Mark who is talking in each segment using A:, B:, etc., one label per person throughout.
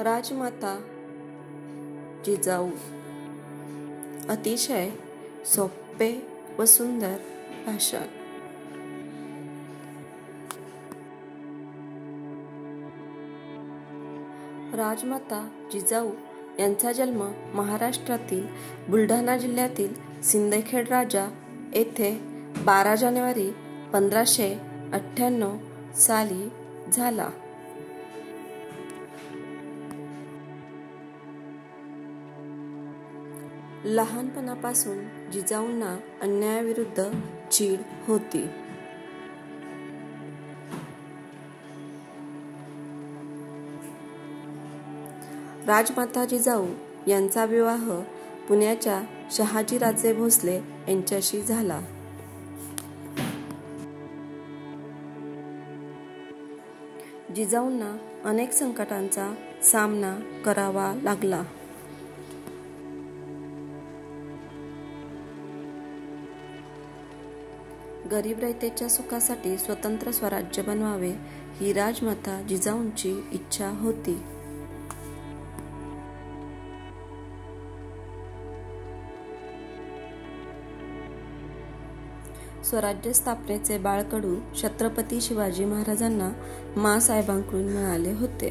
A: राजमाता जिजाऊ अतिशय सोपे व सुंदर भाषण। राजमाता जिजाऊ यांचा जन्म महाराष्ट्रातील बुलढाणा जिल्ह्यातील सिंदखेड राजा येथे 12 जानेवारी 1598 साली झाला। लहानपणापासून जिजाऊंना अन्यायाविरुद्ध चीड होती। राजमाता जिजाऊ यांचा विवाह पुण्याच्या शहाजीराजे भोसले यांच्याशी झाला। जिजाऊंना अनेक संकटांचा सामना करावा लागला। गरीब रयतेच्या सुखासाठी स्वतंत्र स्वराज्य बनवावे ही राजमाता जिजाऊंची इच्छा होती। स्वराज्य स्थापनेचे बाळकडू छत्रपती शिवाजी महाराजांना माँसाहेबांकडून मिळाले होते।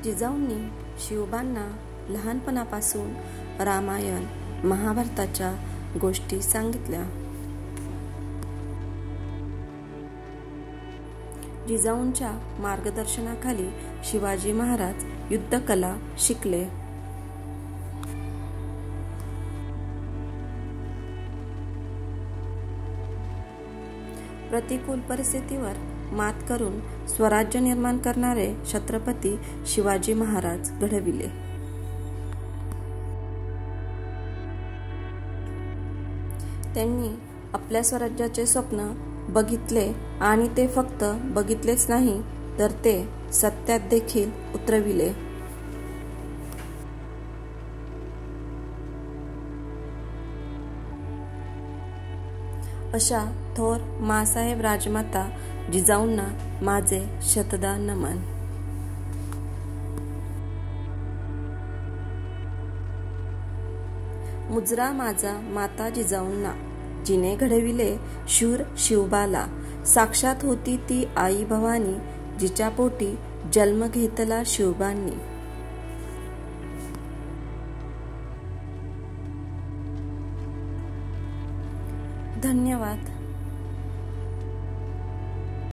A: जिजाऊंनी शिवबांना लहानपणापासून रामायण महाभारताच्या गोष्टी सांगितल्या। जिजाऊंच्या मार्गदर्शनाखाली शिवाजी महाराज युद्धकला शिकले। प्रतिकूल परिस्थितीवर मात करून स्वराज्य निर्माण करणारे छत्रपती शिवाजी महाराज घडविले। त्यांनी आपल्या स्वराज्याचे स्वप्न बघितले आणि ते फक्त बघितलेच नाही तर ते सत्यात देखील उतरविले। अशा थोर माँसाहेब राजमाता जिजाऊंना माझे शतदा नमन। मुजरा माझा माता जिजाऊंना, जिने घडविले शूर शिवबाला। साक्षात होती ती आई भवानी, जिच्या पोटी जन्म घेतला शिवबांनी। धन्यवाद।